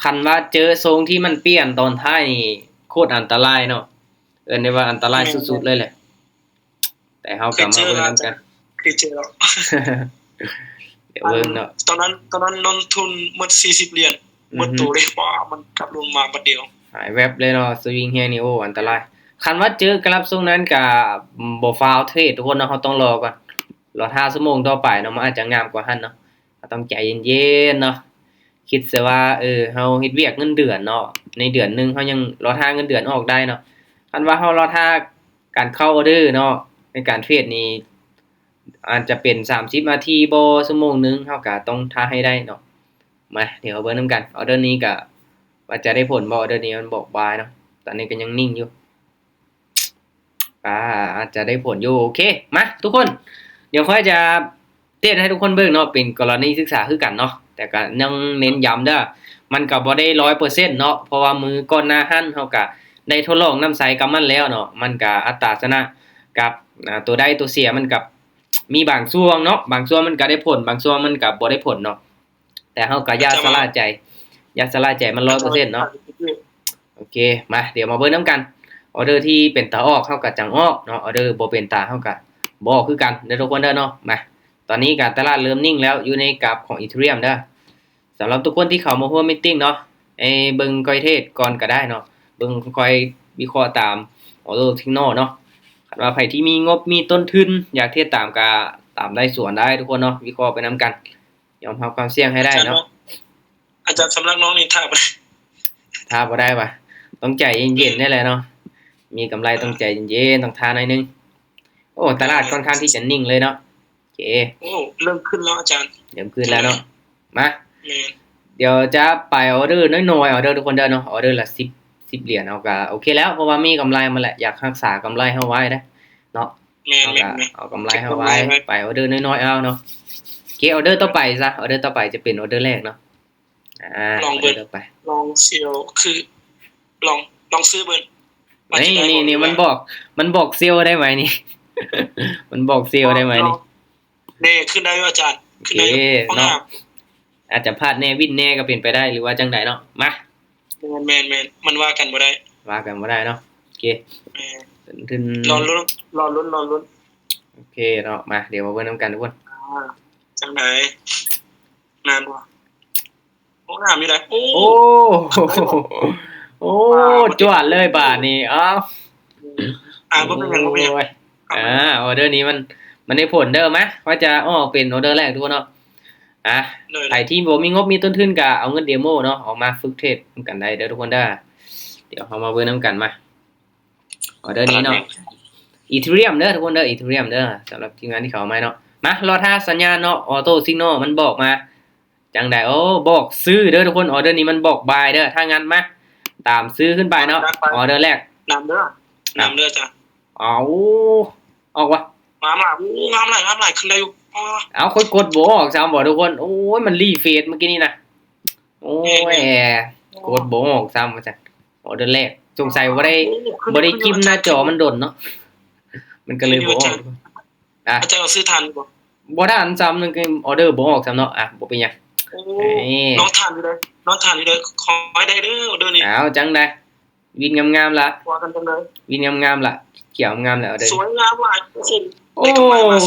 คันว่าเจอทรงที่มันเปลี่ยนตอนท้ายนี่โคตรอันตรายเนาะได้ว่าอันตรายแม่สุดๆเลยแหละแต่เฮาก็มาเคยเจอเบิ่งนำกัน แล้วอาจารย์เคยเจอแล้ว เดี๋ยวอันเบิ่งเนาะตอนนั้นลงทุนหมด40เหรียญหมดตัวเลยว้ามันกลับลงมาบัดเดียวหายแวบเลยเนาะสวิงแฮงนี่โอ้อันตรายคันว่าเจอกลับทรงนั้นก็บ่ฟาวเทรดทุกคนเนาะเฮาต้องรอก่อนรอ5ชั่วโมงต่อไปเนาะมันอาจจะงามกว่าหั่นเนาะก็ต้องใจเย็นๆเนาะคิดซะว่าเฮาเฮ็ดเวียกเงินเดือนเนาะในเดือนหนึงเฮายังรอท่าเงินเดือนออกได้เนาะคันว่าเฮารอท่าการเข้าออเดอร์เนาะในการเทรดนี่อาจจะเป็น30นาทีบ่ชั่วโมงหนึงเฮาก็ต้องท่าให้ได้เนาะมาเดี๋ยวเบิ่งนำกันออเดอร์นี้ก็ว่าจะได้ผลบ่ออเดอร์นี้มันบอกบายเนาะตอนนี้ก็ยังนิ่งอยู่อาจจะได้ผลอยู่โอเคมาทุกคนเดี๋ยวค่อยจะเทศให้ทุกคนเบิ่งเนาะเป็นกรณีศึกษาคือกันเนาะแต่ก็ยังเน้นย้ำเด้อมันก็บ่ได้ 100% เนาะเพราะว่ามือก่อนหน้าหั่นเฮาก็ได้ทดลองนำใช้กับมันแล้วเนาะมันก็อัตราชนะกับตัวได้ตัวเสียมันกับมีบางช่วงเนาะบางช่วงมันก็ได้ผลบางช่วงมันก็บ่ได้ผลเนาะแต่เฮาก็อย่าชะล่าใจอย่าชะล่าใจมัน 100% เนาะโอเคมาเดี๋ยวมาเบิ่งนำกันออเดอร์ที่เป็นตาออกเฮาก็จังออกเนาะออเดอร์บ่เป็นตาเฮาก็บ่ออกคือกันเด้อทุกคนเด้อเนาะมาตอนนี้ก็ตลาดเริ่มนิ่งแล้วอยู่ในกราฟของ Ethereum เด้อสำหรับทุกคนที่เข้ามาร่วมมีตติ้งเนาะเบิ่งคอยเทรดก่อนก็ได้เนาะเบิ่งคอยวิเคราะห์ตามออโต้ทิกโนเนาะคันว่าไผที่มีงบมีต้นทุนอยากเทรดตามก็ตามได้ส่วนได้ทุกคนเนาะวิเคราะห์ไปนำกันยอมรับความเสี่ยงให้ได้เนาะอาจารย์สำนักน้องนี่ท่าบ่ได้ถ้าบ่ได้ว่ะต้องใจเย็นๆได้แหละเนาะมีกำไรต้องใจเย็นๆต้องทาหน่อยนึงโอ้ตลาดค่อนข้างที่จะนิ่งเลยเนาะโอเคโอ้เริ่มขึ้นแล้วอาจารย์เริ่มขึ้นแล้วเนาะมา แม่นเดี๋ยวจะไปออเดอร์น้อยๆออเดอร์ทุกคนเด้อเนาะออเดอร์ละ10เหรียญเอาก็โอเคแล้วเพราะว่ามีกำไรมาแหละอยากรักษากำไรเฮาไว้เด้อเนาะแม่น เอาก็ๆเอากำไรเฮาไว้ไปออเดอร์น้อยๆเอาเนาะโอเคออเดอร์ต่อไปซะออเดอร์ต่อไปจะเป็นออเดอร์แรกเนาะลองออเดเบิ่อร์ต่อไปลองเซียวคือลองซื้อเบิ่งนี่มันบอกเซลล์ได้ไหมนี่ มันบอกเซลล์ได้ไหมนี่นี่ขึ้นได้อาจารย์ขึ้นได้เนาะอาจจะพลาดแน่วินแน่ก็เป็นไปได้หรือว่าจังไดเนาะมาแม่นมันว่ากันบ่ได้ว่ากันบ่ได้เนาะโอเคถึงรอลุ้นโอเคเนาะมาเดี๋ยวมาเบิ่งนำกันทุกคนจังไดนานบ่โอ้งามอยู่ได้โอ้โอ้จวดเลยบาดนี้อ้าวบ่เป็นหยังออเดอร์นี้มันได้ผลเด้อมะว่าจะออกเป็นออเดอร์แรกทุกคนเนาะใครที่บ่มีงบมีต้นทุนก็เอาเงินเดโมเนาะออกมาฝึกเทรดกันได้เด้อทุกคนเด้อเดี๋ยวเฮามาเบิ่งนำกันมาออเดอร์นี้เนาะ Ethereum เด้อทุกคนเด้อ Ethereum เด้อสำหรับทีมงานที่เข้ามาเนาะมารอท่าสัญญาณเนาะออโต้ซิกนอลมันบอกมาจังได๋โอ้บอกซื้อเด้อทุกคนออเดอร์นี้มันบอกบายเด้อถ้างั้นมาตามซื้อขึ้นไปเนาะออเดอร์แรกนำเด้อจ้ะเอาออกวะงามหลายขึ้นได้อยู่เอาค่อยกดบ่ออกซ้ำบ่ทุกคนโอ้ยมันรีเฟรชเมื่อกี้นี่นะโอ้ยกดบ่ออกซ้ำว่าจังออเดอร์แรกสงสัยบ่ได้จิ้มหน้าจอมันดนเนาะมันก็เลยบ่ออกอาจารย์ซื้อทันบ่ทันซ้ำนึงออเดอร์บ่ออกซ้ำเนาะบ่เป็นหยังน้องทานอยู่เลยขอให้ได้เด้อออเดอร์นี้เอาจังได๋วินงามๆล่ะว่ากันจังได๋วินงามๆล่ะเขียวงามแล้วออเดอร์สวยงามหลายโอ้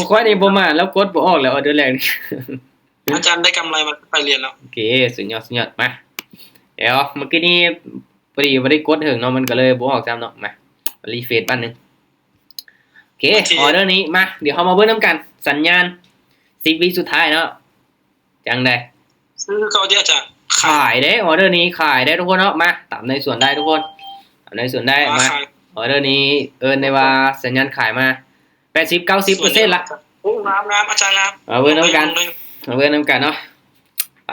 ค่อยนี่บ่มาแล้วกดบ่ออกแล้วออเดอร์แรกนี่อาจารย์ได้กำไรมาไปเรียนแล้วโอเคสุดยอดมาเดี๋ยวเมื่อกี้นี้พอดีบ่ได้กดถึงเนาะมันก็เลยบ่ออกซ้ำเนาะมารีเฟรชแป๊บนึงโอเคออเดอร์นี้มาเดี๋ยวเฮามาเบิ่งนำกันสัญญาณ10วิสุดท้ายเนาะจังได๋ซื้อเก่าเด้อจ้ะขายเด้ออเดอร์นี้ขายได้ทุกคนเนาะมาตามในส่วนได้ทุกคนตามในส่วนได้มาออเดอร์นี้ได้ว่าสัญญาณขายมา80-90% ละโอ้งามอาจารย์งามเอาเบิ่งนำกันเนาะ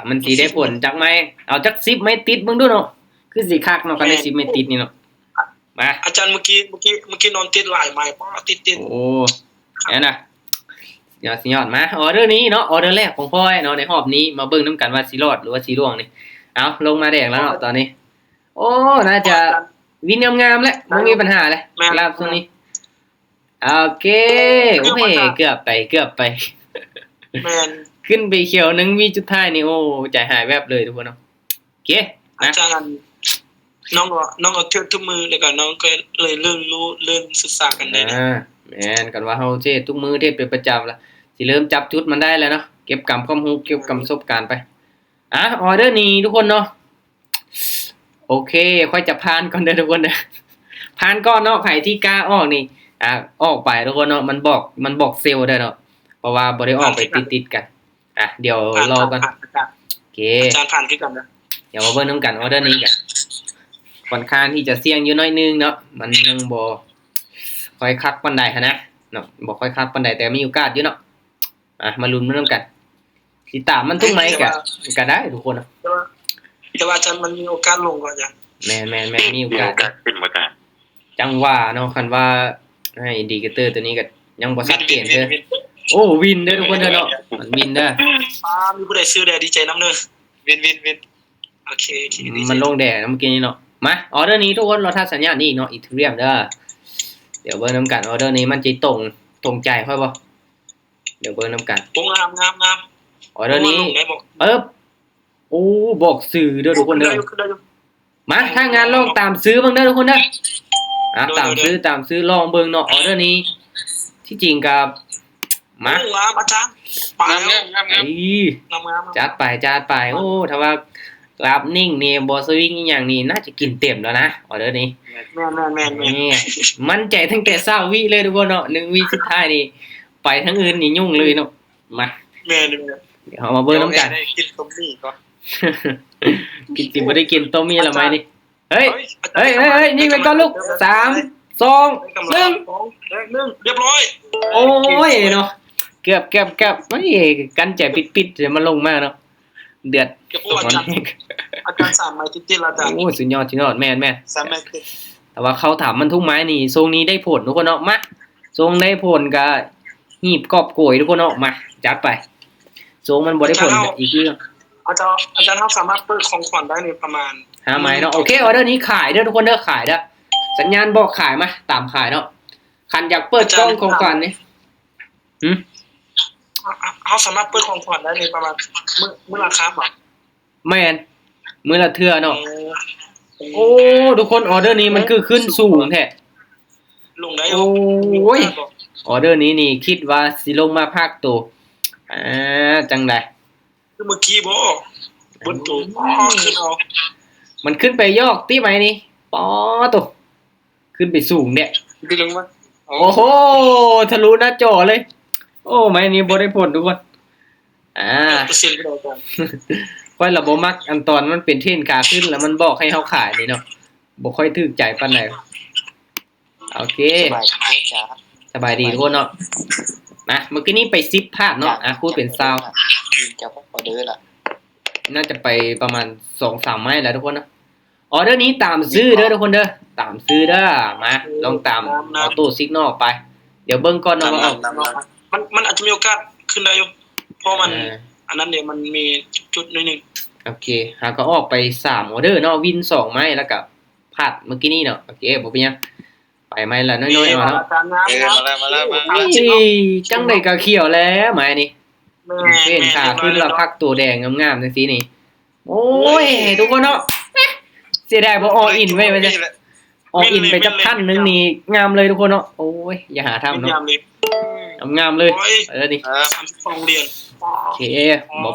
มันสิได้ผลจักไหมเอาจัก10ไม่ติดเบิ่งดูเนาะคือสิคักเนาะคันได้10ไม่ติดนี่เนาะมาอาจารย์เมื่อกี้นอนติดหลายไม้ติดโอ้แน่น่ะยอดมาออเดอร์นี้เนาะออเดอร์แรกของพ่อยเนาะในรอบนี้มาเบิ่งนำกันว่าสิรอดหรือว่าสิร่วงนี่เอาลงมาแดงแล้วเนาะตอนนี้โอ้น่าจะวินงามๆแล้วบ่มีปัญหาเลยครับตรงนี้โอเคโอเคเกือบไปแม่นขึ้นไปเขียว1วิสุดท้ายนี่โอ้ใจหายแวบเลยทุกคนเนาะโอเค อาจารย์น้องก็เทศทุกมือแล้วก็น้องก็เลยเริ่มศึกษากันได้นะ แม่นกันว่าเฮาเทศทุกมื้อเทศเป็นประจำละสิเริ่มจับจุดมันได้แล้วเนาะเก็บกรรมความรู้เก็บกรรมประสบการณ์ไปออเดอร์นี้ทุกคนเนาะโอเคค่อยจะผ่านก่อนเด้อทุกคนเด้อผ่านก่อนเนาะไผที่กล้าออกนี่ออกไปทุกคนเนาะมันบอกเซลล์ได้เนาะเพราะว่าบ่ได้ออกไปติดๆกันเดี๋ยวรอกันโอเค อาจารย์ผ่านคือกันนะ เดี๋ยวมาเบิ่งนำกันออเดอร์นี้กันค่อนข้างที่จะเสี่ยงอยู่น้อยนึงเนาะมันยังบ่ค่อยคักปานใดหันนะเนาะบ่ค่อยคักปานใดแต่มีโอกาสอยู่เนาะมาลุ้นนำกันสิตามมันทุกไหมก็ได้ทุกคนเนาะ แต่ว่าอาจารย์มันมีโอกาสลงก่อนจ้ะ แม่นมีโอกาส ขึ้นบ่ได้ จังว่าเนาะคันว่าให้อินดิเคเตอร์ตัวนี้ก็ยังบ่ชัดเจนเด้อโอ้วินเด้อทุกคนเด้อเนาะมันวินเด้อ มีผู้ใดซื้อได้ดีใจนำเด้อ วิน โอเคดีใจ มันลงแดดเมื่อกี้นี้เนาะมาออเดอร์นี้ทุกคนเราทัดสัญญาณนี่เนาะอีเทเรียมเด้อเดี๋ยวเบิ่งนำกันออเดอร์นี้มันจะตรงใจค่อยบ่เดี๋ยวเบิ่งนำกัน โอ้งาม ออเดอร์นี้ ได้บอก โอ้บอกสื่อเด้อทุกคนเด้อ ขึ้นได้อยู่ มาถ้างานลองตามซื้อเบิ่งเด้อทุกคนเด้อตามซื้อลองเบิ่งเนาะออเดอร์นี้ที่จริงกับมา งามอาจารย์ปาแล้ว งาม ไอ้ งาม จัดไปโอ้ถ้าว่ารับนิ่งนี่บ่สวิงอีหยังนี่น่าจะกินเต็มแล้วนะออเดอร์นี้ แม่น นี่มั่นใจตั้งแต่20วิเลยทุกคนเนาะ1วิสุดท้ายนี่ไปทั้งอื่นนี่ยุ่งเลยเนาะมา แม่น เดี๋ยวเอามาเบิ่งนำกัน กินต้มนี่ก่อน กินสิบ่ได้กินต้มมีละไหมนี่เฮ้ยนี่ไปก่อนลูก3 2 1 1เรียบร้อย โอ้ยเนาะเกือบไม่กันใจปิดๆเดี๋ยวมันลงมาเนาะเดือด โอ้อาจารย์3ไม้ติดๆแล้วอาจารย์ โอ้สุดยอดแม่น 3ไม้ติด แต่ว่าเขาถามมันทุกไม้นี่ทรงนี้ได้ผลทุกคนเนาะมาทรงได้ผลก็หีบกอบโกยทุกคนเนาะมาจัดไปทรงมันบ่ได้ผลอีกเรื่อง อาจารย์เขาสามารถเปิดของขวัญได้ในประมาณ 5ไม้เนาะโอเคออเดอร์นี้ขายเด้อทุกคนเด้อขายเด้อสัญญาณบอกขายมาตามขายเนาะคันอยากเปิดกล้องของขวัญนี่ เขาสามารถเปิดของขวัญได้ในประมาณมื้อละครับอ่ะ แม่นมื้อละเทื่อเนาะโอ้ทุกคนออเดอร์นี้มันคือขึ้นสูงแท้ ลงได้ โอ้ยออเดอร์นี้นี่คิดว่าสิลงมาภาคตัวจังได๋ คือเมื่อกี้บ่บนตัวขึ้นเอา มันขึ้นไปยอกตี้ไหมนี่ปอตัวขึ้นไปสูงเนี่ย ขึ้นลงมา โอ้โหทะลุหน้าจอเลย โอ้ไม้นี้บ่ได้ผลทุกคนเปอร์เซ็นต์ก็ได้กัน ค่อยระบบมักอันตอนมันเป็นเทรนขาขึ้นแล้วมันบอกให้เฮาขายนี่เนาะบ่ค่อยถูกใจปานใดโอเคสบายดีทุกคนเนาะมาเมื่อกี้นี้ไป10ภาพเนาะคูณเป็นซาวจะพอออเดอร์ล่ะ น่าจะไปประมาณ 2-3 ไม้แล้วทุกคนเนาะออเดอร์นี้ตามซื้อเด้อทุกคนเด้อตามซื้อเด้อมาลองตามออโต้ซิกนอลไปเดี๋ยวเบิ่งก่อนเนาะว่าออก มันอาจจะมีโอกาสขึ้นได้อยู่เพราะมันอันนั้นเนี่ยมันมีจุดนิดนึง โอเคหาก็ออกไป3ออเดอร์เนาะวิน2ไม้แล้วก็พลาดเมื่อกี้นี้เนาะโอเคบ่เป็นหยังไปไม้ละน้อยๆเอาเนาะ มาแล้ว จังได๋ก็เขียวแล้วไม้นี่เป็นขาขึ้นแล้วพักตัวแดงงามๆจังซี่นี่โอ้ยทุกคนเนาะเสียดายบ่ออินไว้ว่าจะออินไปจักพันนึงนี่งามเลยทุกคนเนาะโอ้ยอย่าหาทำเนาะงามเลยนี่ 32เหรียญ โอเค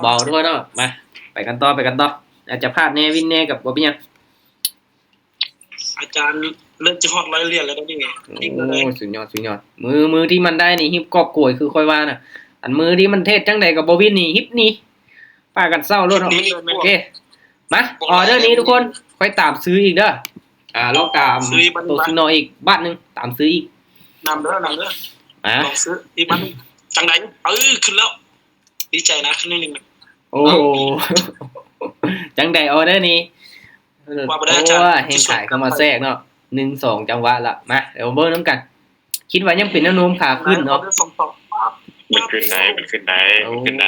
เบาๆทุกคนเนาะมาไปกันต่ออาจจะพลาดแน่วินแน่กับบ่เป็นหยัง อาจารย์เริ่มจะฮอด100เหรียญแล้วนี่ โอ้สุดยอดมือที่มันได้นี่ฮิปกอบโกยคือค่อยว่าน่ะอันมือที่มันเทศจังใดก็บ่วินนี่ฮิปนี่ป้ากันเศร้าโลดเนาะโอเคมาออเดอร์นี้ทุกคนค่อยตามซื้ออีกเด้อลองตามตัวซิโนอีกบาทนึงตามซื้ออีก นำเด้อลองซื้ออีกมันจังไดขึ้นแล้วดีใจนะขึ้นนิดนึง โอ้จังใดออเดอร์นี้ว่าบ่ได้อาจารย์เฮงขายเข้ามาแทรกเนาะ1-2จังหวะละมาเดี๋ยวเบิ่งนำกันคิดว่ายังเป็นแนวโน้มขาขึ้นเนาะ มันขึ้นได้โอ้ขึ้นไ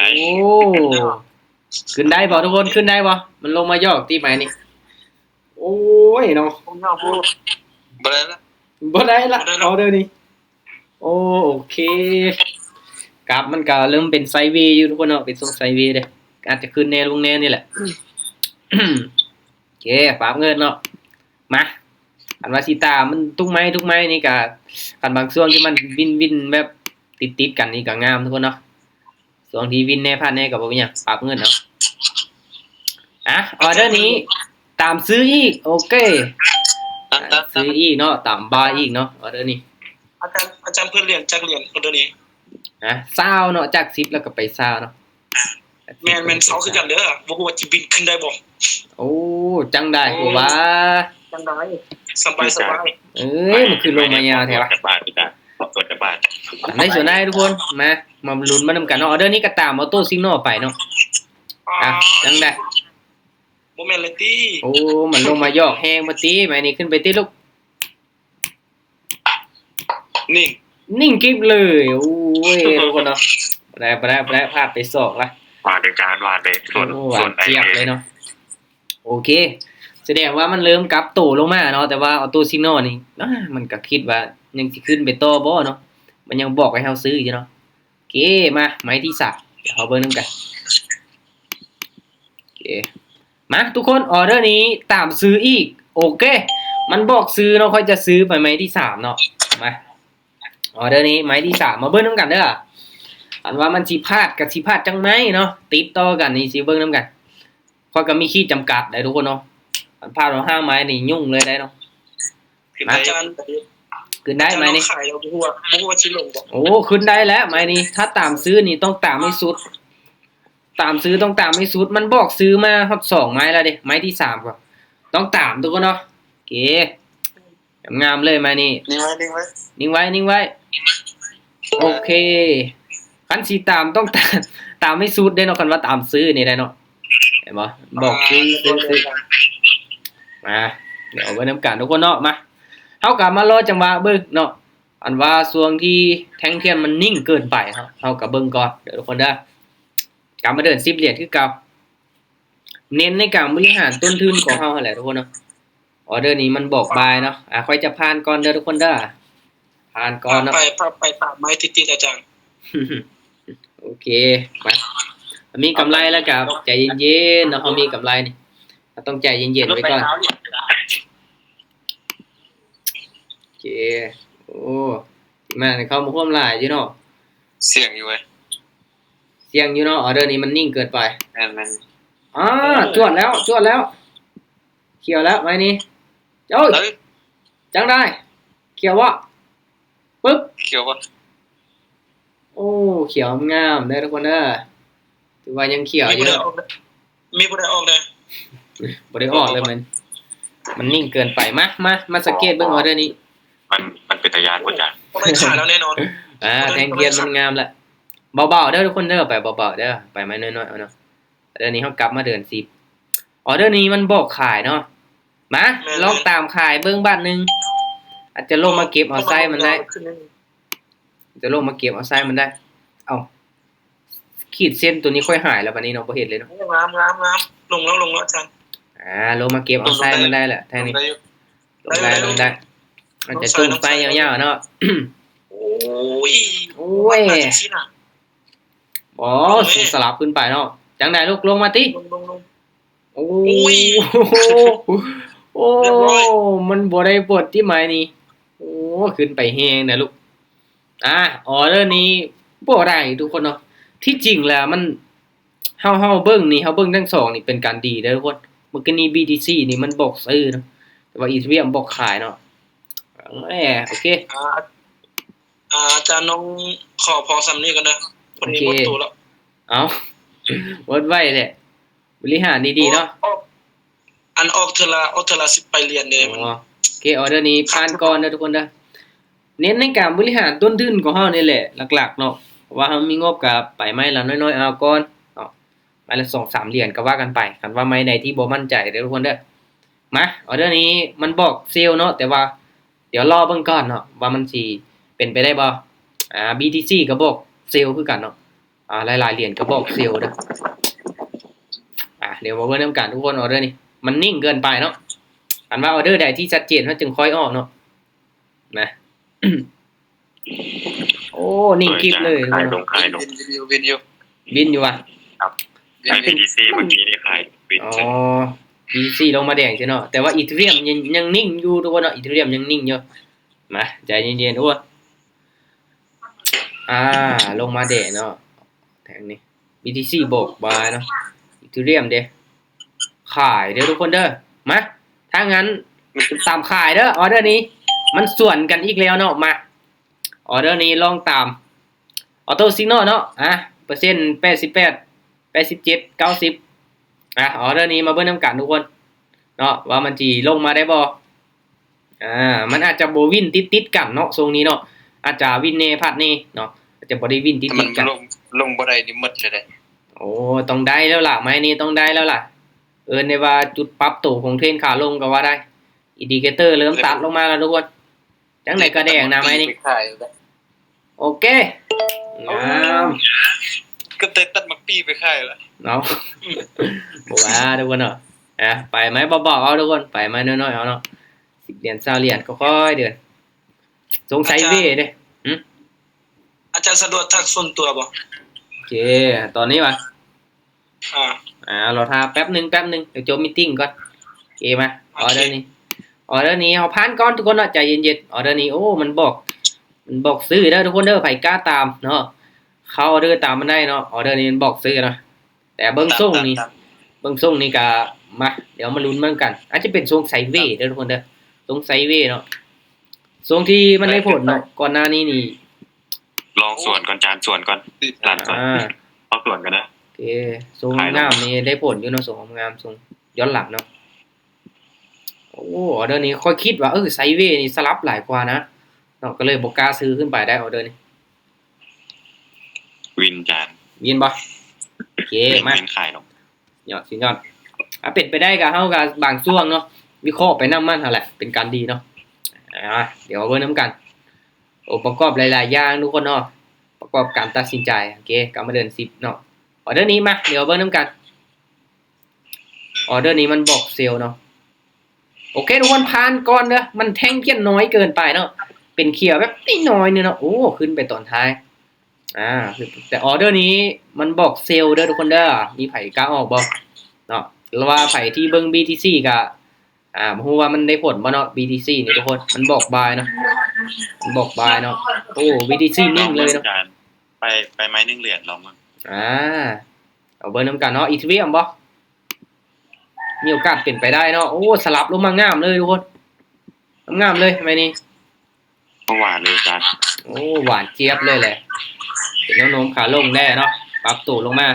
ด้บ่ทุกคนขึ้นได้บ่มันลงมายอกที่ไหนนี่โอ้ยเนาะ บ่ได้ละ บ่ได้ละออเดอร์นี้โอเคกราฟมันก็เริ่มเป็นไซด์เวย์อยู่ทุกคนเนาะเป็นทรงไซด์เวย์เด้อาจจะขึ้นแน่ลงแน่นี่แหละ เคฝากเงินเนาะมาอันว่าสิตามมันทุกไม้นี่ก็กันบางช่วงที่มันวินแบบติดกันนี่ก็งามทุกคนเนาะช่วงที่วินแน่พลาดแน่ก็บ่มีหยังฝากเงินเนาะออเดอร์นี้ตามซื้ออีกโอเคซื้ออีกเนาะตามบาร์อีกเนาะออเดอร์นี้อาจารย์เพื่อนเรียนจากเรียนคนเดียวนี้20เนาะจาก10แล้วก็ไป20เนาะแม่นเซาคือกันเด้อบ่ฮู้ว่าสิบินขึ้นได้บ่โอ้จังได้โหว่าจังได้สบายมันคือลงมายาวแท้วะ บาทพี่ตาตัวจะบาทในส่วนได้ทุกคนมาลุ้นมานำกันเนาะออเดอร์นี้ก็ตามออโต้ซิกนอลไปเนาะจังได้บ่แม่นเลยติ โอ้มันลงมายอกแฮงมาติไม้นี่ขึ้นไปติลูกนิ่งกิ๊บเลยโอ้ยทุกคนเนาะไปพลาดไปศอกละวาดในการวาดเลยส่วนเทียบเลยเนาะโอเคแสดงว่ามันเริ่มกลับโตลงมาเนาะแต่ว่าออโต้ซิกนอลนี่มันก็คิดว่ายังสิขึ้นไปต่อบ่เนาะมันยังบอกให้เฮาซื้ออยู่เนาะโอเคมาไม้ที่3เดี๋ยวเฮาเบิ่งนำกันโอเคมาทุกคนออเดอร์นี้ตามซื้ออีกโอเคมันบอกซื้อเนาะค่อยจะซื้อไปไม้ที่3เนาะมาออเดอร์นี้ไม้ที่3มาเบิ่งนำกันเด้ออันว่ามันสิพลาดกับสิพลาดจังไหมเนาะติดต่อกันนี่สิเบิ่งนำกันค่อยก็มีขีดจำกัดได้ทุกคนเนาะอันพลาดเรา5ไม้นี่ยุ่งเลยได้เนาะอาจารย์ขึ้นได้ไหมนี่ขายเราบ่ฮู้ว่าสิลงบ่โอ้ขึ้นได้แล้วไม้นี่ถ้าตามซื้อนี่ต้องตามให้สุดตามซื้อต้องตามให้สุดมันบอกซื้อมาครับ2ไม้แล้วเด้ไม้ที่3ก็ต้องตามทุกคนเนาะโอเคงามเลยไม้นี่นิ่งไว้โอเคคันสิตามต้องตามให้สุดได้เนาะคันว่าตามซื้อนี่ได้เนาะเห็นบ่บอกซื้อมาเดี๋ยวเอาไว้นำกันทุกคนเนาะมาเฮากลับมารอจังหวะเบิ่งเนาะอันว่าช่วงที่แท่งเทียนมันนิ่งเกินไปครับเฮาก็เบิ่งก่อนเดี๋ยวทุกคนเด้อกลับมาเดิน10เหรียญคือเก่าเน้นในการบริหารต้นทุนของเฮาหั่นแหละทุกคนเนาะออเดอร์นี้มันบอกบายเนาะค่อยจะผ่านก่อนเด้อทุกคนเด้อผ่านก่อนเนาะไปตามไม้ติดๆอาจารย์โอเคมามีกำไรแล้วกับใจเย็นๆเนาะเฮามีกำไรนี่ต้องใจเย็นๆไว้ก่อนโอเคโอ้มาเข้ามาร่วมหลายอยู่เนาะเสียงอยู่เว้ยเสียงอยู่เนาะออเดอร์นี้มันนิ่งเกินไปมันจวดแล้วเขียวแล้วไม้นี้โอ้ยจังได้เขียววะปึ๊บเขียววะโอ้เขียวงามได้ทุกคนเด้อถือว่ายังเขียวอยู่มีบ่ได้ออกเด้อบ่ได้ออกเลยมันนิ่งเกินไปมาสังเกตเบิ่งออเดอร์นี้มันเป็นตะยานบ่จ้ะบ่ได้ขายแล้วแน่นอนแทงเทียนมันงามแหละเบาๆเด้อทุกคนเด้อไปเบาๆเด้อไปไม้น้อยๆเอาเนาะเดี๋ยวนี้เฮากลับมาเดิน10ออเดอร์นี้มันบอกขายเนาะมาลองตามขายเบิ่งบาทนึงอาจจะลงมาเก็บเอาไส้มันได้จะลงมาเก็บเอาไส้มันได้เอาขีดเส้นตัวนี้ค่อยหายแล้วบัดนี้เนาะบ่เห็นเลยเนาะงามลงแล้วอาจารย์ลงมาเก็บเอาไส้มันได้แหละแท้นี้ลงได้มันจะจุ่มไส้ยาวๆเนาะโอ้ยอ๋อสลับขึ้นไปเนาะจังได๋ลูกลงมาติโอ้มันบ่ได้ปลดที่หมายนี่โอ้ขึ้นไปแฮงนะลูกออเดอร์นี้บ่ได้ทุกคนเนาะที่จริงแล้วมันเฮาเบิ่งนี่เฮาเบิ่งทั้ง2นี่เป็นการดีเด้อทุกคนเมื่อกี้นี้ BTC นี่มันบอกซื้อเนาะแต่ว่า Ethereum บอกขายเนาะโอเคอาจารย์น้องขอพอซ้ำนี้กันนะวันนี้หมดตัวแล้วเอาวดไว้แหละบริหารดีๆเนาะอันออกเทอละ10ไปเรียนเลยมันโอเคออเดอร์นี้ผ่านก่อนนะทุกคนเด้อเน้นในการบริหารต้นทุนของเฮานี่แหละหลักๆเนาะเพราะว่าเฮามีงบกับไปไม้ละน้อยๆเอาก่อนไม้ละ 2-3 เหรียญก็ว่ากันไปคันว่าไม้ใดที่บ่มั่นใจเด้อทุกคนเด้อมาออเดอร์นี้มันบอกเซลล์เนาะแต่ว่าเดี๋ยวรอเบิ่งก่อนเนาะว่ามันสิเป็นไปได้บ่BTC ก็บอกเซลล์คือกันเนาะหลายๆเหรียญก็บอกเซลล์เด้อเดี๋ยวมาเบิ่งนำกันทุกคนออเดอร์นี้มันนิ่งเกินไปเนาะอันว่าออเดอร์ใดที่ชัดเจนเฮาจึงค่อยออกเนาะนะโอ้นิ่งคลิปเลยขายลงวินอยู่ว่ะครับBTC เมื่อกี้นี่ขายวิน BTC ลงมาแดงใช่เนาะแต่ว่าอีเธเรียมยังนิ่งอยู่ทุกคนเนาะอีเธเรียมยังนิ่งอยู่มาใจเย็นๆทุกคนลงมาแดงเนาะแทงนี้ BTC บอกบายเนาะอีเธเรียมเด้ขายเด้อทุกคนเด้อมาถ้างั้นตามขายเด้อออเดอร์นี้มันส่วนกันอีกแล้วเนาะมาออเดอร์นี้ลองตามออโต้ซิกนอลเนาะเปอร์เซ็นต์88 87 90ออเดอร์นี้มาเบิ่งนำกันทุกคนเนาะว่ามันสิลงมาได้บ่มันอาจจะบ่วินติดกันเนาะทรงนี้เนาะอาจจะวินเนพัดนี่เนาะอาจจะบ่ได้วินติดกันลงบ่ได้นี่หมดเลยโอ้ต้องได้แล้วล่ะไม้นี้ต้องได้แล้วล่ะในว่าจุดปรับตัวของเทรนขาลงก็ว่าได้อินดิเคเตอร์เริ่มตัดลงมาแล้วทุกคนจังไหนก็แดงนะไม้นี้โอเคงามก็ตัดมักปีไปขายแล้วเนาะบ่ว่าทุกคนเนาะไปไหมเบาๆเอาทุกคนไปไหมน้อยๆเอาเนาะ10 เหรียญ20 เหรียญก็ค่อยเดินสงสัยเว่เด้อาจารย์สะดวกทักส่วนตัวบ่โอเคตอนนี้วะเราทาแป๊บหนึ่งเดี๋ยวจบมีตติ้งก่อนโอเคมาออเดอร์นี้เอาผ่านก่อนทุกคนเนาะใจเย็นๆออเดอร์นี้โอ้มันบอกซื้อเด้อทุกคนเด้อไผกล้าตามเนาะเข้าออเดอร์ตามมันได้เนาะออเดอร์นี้มันบอกซื้อเนาะแต่เบิ้งส่งนี่ก็มาเดี๋ยวมาลุ้นเหมือนกันอาจจะเป็นทรงไซเว่เด้อทุกคนเด้อทรงไซเว่เนาะทรงที่มันได้ผลเนาะก่อนหน้านี้นี่ลองส่วนก่อนจานส่วนก่อนร้านก่อนเอาส่วนกันนะโอเคทรงงามนี่ได้ผลอยู่เนาะทรงงามทรงย้อนหลังเนาะโอ้ออเดอร์นี้ค่อยคิดว่าไซเว่นี่สลับหลายกว่านะเนาะก็เลยบ่กล้าซื้อขึ้นไปได้ออเดอร์นี้วินจานวินบ่โอเคมาวินขายเนาะยอดเป็นไปได้ก็เฮาก็บางช่วงเนาะวิเคราะห์ไปนำมันหั่นแหละเป็นการดีเนาะเดี๋ยวเบิ่งนำกันองค์ประกอบหลายๆอย่างทุกคนเนาะประกอบการตัดสินใจโอเคกลับมาเดิน10เนาะออเดอร์นี้มาเดี๋ยวเบิ่งนำกันออเดอร์นี้มันบอกเซลล์เนาะโอเคทุกคนผ่านก่อนเด้อมันแท่งเกี้ยนน้อยเกินไปเนาะเป็นเขียวแบบน้อยนึงเนาะโอ้ขึ้นไปตอนท้ายแต่ออเดอร์นี้มันบอกเซลล์เด้อทุกคนเด้อมีไผกล้าออกบ่เนาะหรือว่าไผที่เบิ่ง BTC ก็บ่ฮู้ว่ามันได้ผลบ่เนาะ BTC นี่ทุกคนมันบอกบายเนาะมันบอกบายเนาะโอ้ BTC นิ่งเลยเนาะไปไม้1 เหรียญลองมั้งเอาเบิ่งนำกันเนาะอีเทเรียมบ่มีโอกาสเป็นไปได้เนาะโอ้สลับลงมางามเลยทุกคนงามเลยไม้นี้หวานเลยจ้ะโอ้หวานเจี๊ยบเลยแหละเป็นแนวโน้มขาลงแน่เนาะปรับตัวลงมา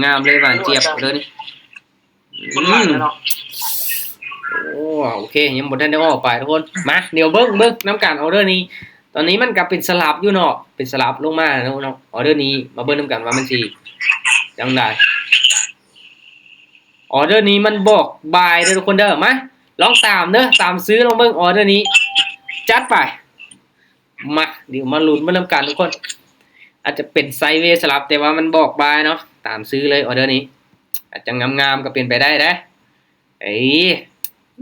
งามเลยหวานเจี๊ยบเลยนี่โอเคยังบ่ทันได้ออกไปทุกคนมาเดี๋ยวเบิ่งนำกันออเดอร์นี้ตอนนี้มันก็เป็นสลับอยู่เนาะเป็นสลับลงมาเนาะออเดอร์นี้มาเบิ่งนำกันว่ามันสิจังได๋ออเดอร์นี้มันบอกบายเด้อทุกคนเด้อมาลองตามเด้อตามซื้อลองเบิ่งออเดอร์นี้จัดไปมาเดี๋ยวมาลุ้นมานำกันทุกคนอาจจะเป็นไซด์เวย์สลับแต่ว่ามันบอกบายเนาะตามซื้อเลยออเดอร์นี้อาจจะงามๆก็เป็นไปได้นะ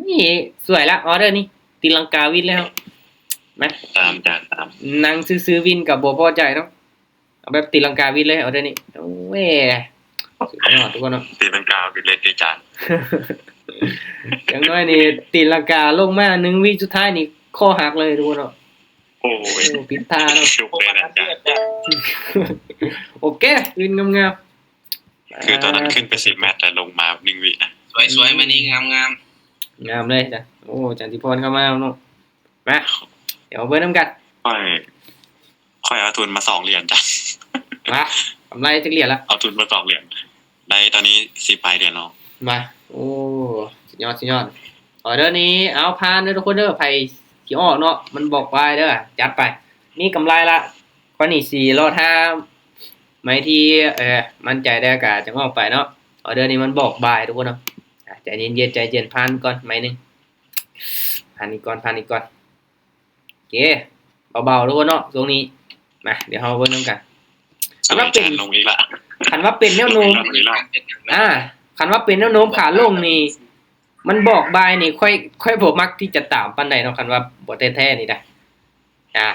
นี่สวยละออเดอร์นี้ตีลังกาวินแล้วมาตามนั่งซื้อวินกับบ่พอใจเนาะเอาแบบตีลังกาวินเลยออเดอร์นี้โอ้ยสุดยอดทุกคนเนาะตีลังกาวินเลยดีจานอย่างน้อยนี่ตีลังกาลงมา1 วิสุดท้ายนี่ข้อหักเลยทุกคนเนาะโอ้ยปิดตาเนาะชุบเลยนะจ๊ะโอเควินงามๆคือตอนนั้นขึ้นไป10 แมตช์แต่ลงมา1 วินะสวยๆมานี่งามเลยจ้ะโอ้จันทิพรเข้ามาเนาะมาเดี๋ยวเบิ่งนำกันค่อยเอาทุนมา2 เหรียญจ้ะมากำไรจักเหรียญละเอาทุนมา2 เหรียญได้ตอนนี้10 ปลายเดือนแล้วมาโอ้สุดยอดออเดอร์นี้เอาผ่านเด้อทุกคนเด้อไผสิออกเนาะมันบอกไปเด้อจัดไปนี่กำไรละข้อนี้4รอด5ไม้ที่มั่นใจได้ก็จะออกไปเนาะออเดอร์นี้มันบอกบายทุกคนเนาะใจเย็นผ่านก่อนไม้นึงผ่านอีกก่อนโอเคเบาๆทุกคนเนาะตรงนี้มาเดี๋ยวเฮาเบิ่งนำกันคันว่าเป็นลงอีกละคันว่าเป็นแนวโน้มคันว่าเป็นแนวโน้มขาลงนี่มันบอกบายนี่ค่อยบ่มักที่จะตามปานใดเนาะคันว่าบ่แท้ๆนี่ได้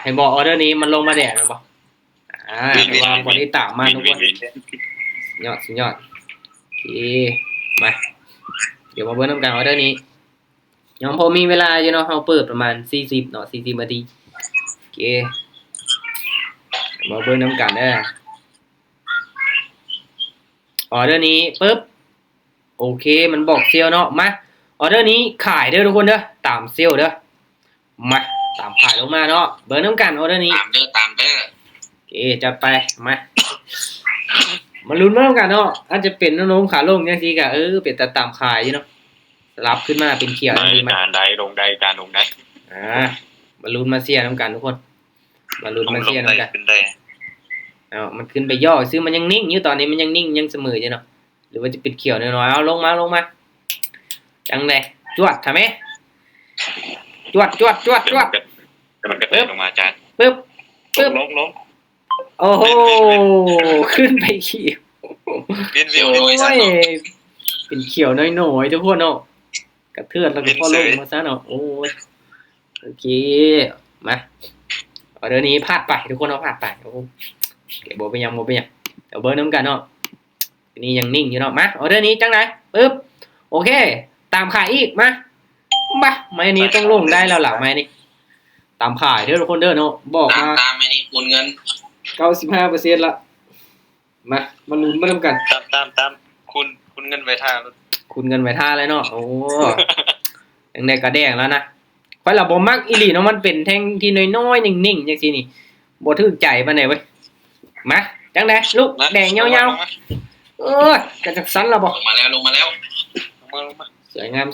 ให้บอกออเดอร์นี้มันลงมาแดงนะบ่แต่ว่าบ่ได้ตามมาทุกคนสุดยอดโอเคมา เดี๋ยวมาเบิ่งนํกันออเดอร์นี้ยังพอมีเวลาอยู่เนาะเฮาเปิดประมาณ40เนาะ40นาทีโอเคมาเบิ่งนํกันเด้อออเดอร์นี้ปึ๊บโอเคมันบอกเซลล์เนาะมาออเดอร์นี้ขายเด้อทุกคนเด้อตามเซลล์เด้อมาตามขายลงมาเนาะเบิ่งนํกันออเดอร์นี้ตามเด้อโอเคจัดไปมาลุ้นมานํกันเนาะอาจจะเป็นน้องๆขาลงจังซี่ก็เป็นตาตามขายอยู่เนาะสลับขึ้นมาเป็นเขียวจังซี่มั้ย การใดลงใดการลงใดมาลุ้นมาเชียร์นํกันทุกคนมาลุ้นมาเชียร์นํกัน ขึ้นได้ มันขึ้นไปย่อซึ่งมันยังนิ่งอยู่ตอนนี้มันยังนิ่งยังเสมออยู่เนาะหรือว่าจะปิดเขียวน้อยๆเอาลงมาจังได๋จวดทำมั้ยจวดมันก็เติมลงมาจาน ปึ๊บ ลง โอ้โหขึ้นไปเขียว เป็นวิว โอ้ยเป็นเขียวน้อยๆทุกคนเนาะกระเทือนแล้วก็พอลงมาซะเนาะโอ้ยโอเคมาเอาเดี๋ยวนี้พลาดไปทุกคนเอาพลาดไปโอ้เก็บบ่เป็นหยังเดี๋ยวเบิ่งนำกันเนาะนี่ยังนิ่งอยู่เนาะมาเอาเดี๋ยวนี้จังได๋ปึ๊บโอเคตามขายอีกมาไม้นี้ต้องลงได้แล้วล่ะไม้นี้ตามขายเด้อทุกคนเด้อเนาะบอกมา ตามไอ้นี่คูณเงิน 95% ละมาลุ้นมานํกัน ตามคุณเงินไว้ท่า คุณเงินไว้ท่าเลยเนาะโอ้ยังได้กระแดงแล้วนะค่อยละบ่มักอีหลีเนาะมันเป็นแท่งที่น้อยๆนิ่งๆจังซี่นี่บ่ถึกใจปานใดเว้ยมาจังได๋ลูกแดงยาวๆกระจักสันล่ะบ่ ลงมาแล้วสวยงาม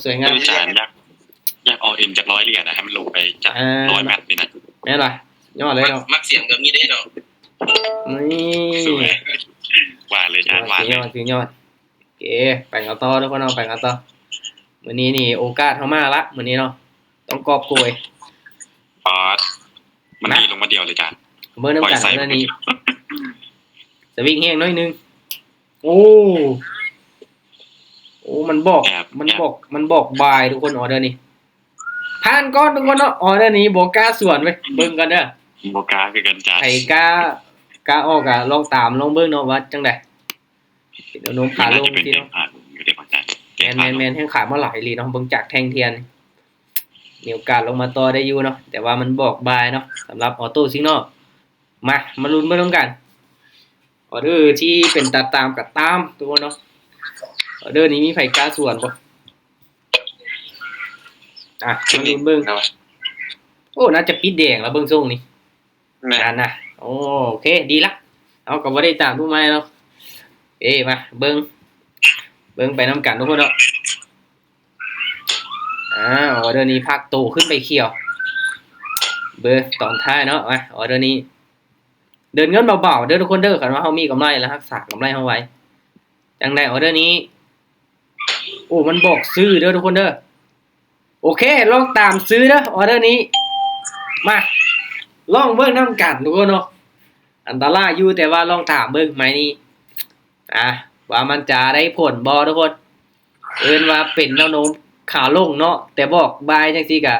จานอยากเอาเอ็นจาก100เหรียญนะให้มันลงไปจาก100แมตช์นี่นะแม่นล่ะยอดเลยเนาะ มักเสียงก็มีได้ดอก นี่ ว่าเลยจานว่าเลย ยอดโอเคไปกันต่อทุกคนเนาะไปกันต่อมื้อนี้นี่โอกาสเฮามาละมื้อนี้เนาะต้องกอบโกย มันมีลงมาเดียวเลยจาน เบิ่งนำกันแล้วนี่สวิงแฮงน้อยนึงโอ้มันบอกบายทุกคนออเดอร์นี้ผ่านก่อนทุกคนเนาะออเดอร์นี้บ่กล้าส่วนเว้ยเบิ่งกันเด้อ บ่กล้าคือกันจาน ใครกล้าออกอ่ะลองตามลองเบิ่งเนาะว่าจังได๋เดี๋ยวโน้มขาลงทีเนาะแม่นแห่งขามาหลายลีเนาะเบิ่งจากแท่งเทียนมีโอกาสลงมาต่อได้อยู่เนาะแต่ว่ามันบอกบายเนาะสำหรับออโต้ซิงเนาะมาลุ้นไปพร้อมกันออเดอร์ที่เป็นตามกับตามทุกคนเนาะออเดอร์นี้มีไผกล้าส่วนบ่มาลุ้นเบิ่งโอ้น่าจะปิดแดงแล้วเบิ่งทรงนี่นั่นน่ะโอเคดีละเอาก็บ่ได้ตามทุกไม้เนาะมาเบิ่งไปนำกันทุกคนเนาะออเดอร์นี้พักโตขึ้นไปเขียวเบอร์ตอนท้ายเนาะมาออเดอร์นี้เดินเงินเบาๆเด้อทุกคนเด้อคันว่าเฮามีกำไรแล้วรักษากำไรเฮาไว้จังได๋ออเดอร์นี้โอ้มันบอกซื้อเด้อทุกคนเด้อโอเคลองตามซื้อเด้อออเดอร์นี้มาลองเบิ่งนำกันทุกคนเนาะอันตรายอยู่แต่ว่าลองตามเบิ่งไหมนี่ว่ามันจะได้ผลบ่ทุกคนว่าเป็นแนวโน้มขาลงเนาะแต่บอกบายจังซี่ก็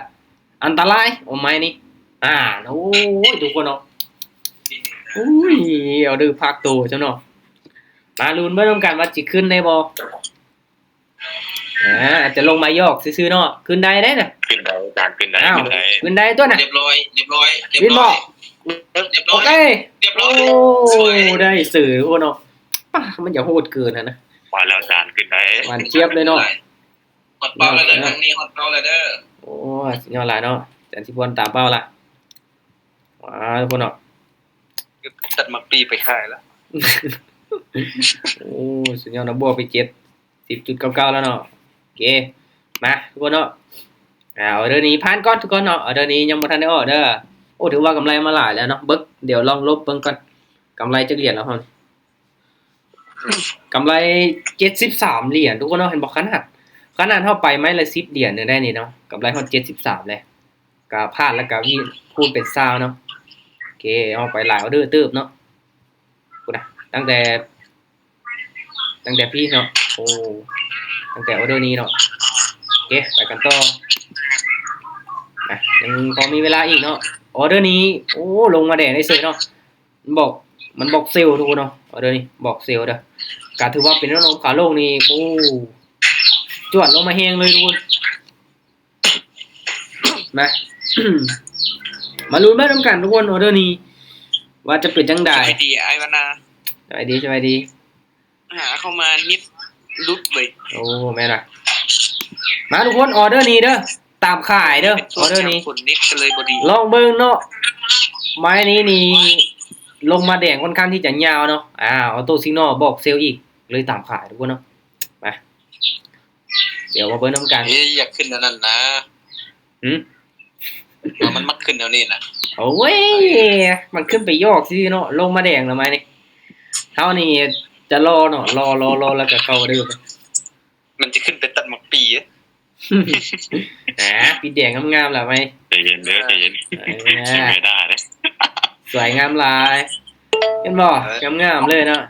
อันตรายไหมนี่โอ้ยทุกคนเนาะอุ้ยเอาดื้อพักโตจังเนาะมาลุ้นเบิ่งนำกันว่าสิขึ้นได้บ่อาจจะลงมายอกซื่อๆเนาะขึ้นได้น่ะขึ้นได้จานขึ้นได้ ขึ้นได้ตัวน่ะเรียบร้อยวินบ่โอเค เรียบร้อย โอ้ได้สื่อโอ้เนาะมันอย่าโหดเกินนะว่าแล้วจานขึ้นได้หวานเจี๊ยบเลยเนาะฮอตเป้าแล้วเด้อทางนี้ฮอตเป้าแล้วเด้อโอ้สุดยอดหลายเนาะแสนสิบวนตามเป้าล่ะว้าทุกคนเนาะตัดมักปีไปขายแล้วโอ้สุดยอดนะบวกไป 10.99 แล้วเนาะโอเคมาทุกคนเนาะออเดอร์นี้ผ่านก่อนทุกคนเนาะออเดอร์นี้ยังบ่ทันได้ออเดอร์โอ้ถือว่ากำไรมาหลายแล้วเนาะเบิ่งเดี๋ยวลองลบเบิ่งก่อนกำไรจักเหรียญแล้วเฮากำไร73เหรียญทุกคนเนาะเห็นบ่ขนาดเฮาไปไม้ละ10เหรียญเนี่ยได้นี่เนาะกำไรเฮา73เลยก็พลาดแล้วก็มีคูณเป็น20เนาะโอเคเอาไปหลายออเดอร์เติบเนาะพูดนะตั้งแต่พี่เนาะโอ้ตั้งแต่ออเดอร์นี้เนาะโอเคไปกันต่อยังพอมีเวลาอีกเนาะออเดอร์นี้โอ้ลงมาแดงได้เสยเนาะมันบอกเซลล์ทุกคนเนาะออเดอร์นี้บอกเซลล์เด้อก็ถือว่าเป็นน้องขาลงนี่โอ้ จวดลงมาแฮงเลยทุกคนมา มาลุ้นมาทำกันทุกคนออเดอร์นี้ว่าจะเป็นจังได สวัสดีไอ้วนา สวัสดีสวัสดี หาเข้ามานิดลุดเว้ย โอ้แม่ล่ะมาทุกคนออเดอร์นี้เด้อตามขายเด้อ เป็น อ ช่ว อง เดอร์นี้ ฝนนิดก็เลยบดี ลองเบิ่งเนาะไม้นี้นี่ลงมาแดงค่อนข้างที่จะยาวเนาะออโต้ซิกนอลบอกเซลล์อีกเลยตามขายทุกคนเนาะมาเดี๋ยวมาเบิ่งน้ำกัน เฮ้ยอยากขึ้นนั่นนะ หืม มันมักขึ้นแนวนี้นะ โอ้ยมันขึ้นไปยอกซิเนาะลงมาแดงแล้วไหมนี่เท่านี้จะรอเนาะรอแล้วก็เข้าเด้อไป มันจะขึ้นไปตัดหมกปีอะ ปีแดงงามๆแล้วไหม ใจเย็นเด้อใจเย็นใช่ไม่ได้เลย สวยงามหลายเห็นบ่งามๆเลยเนาะ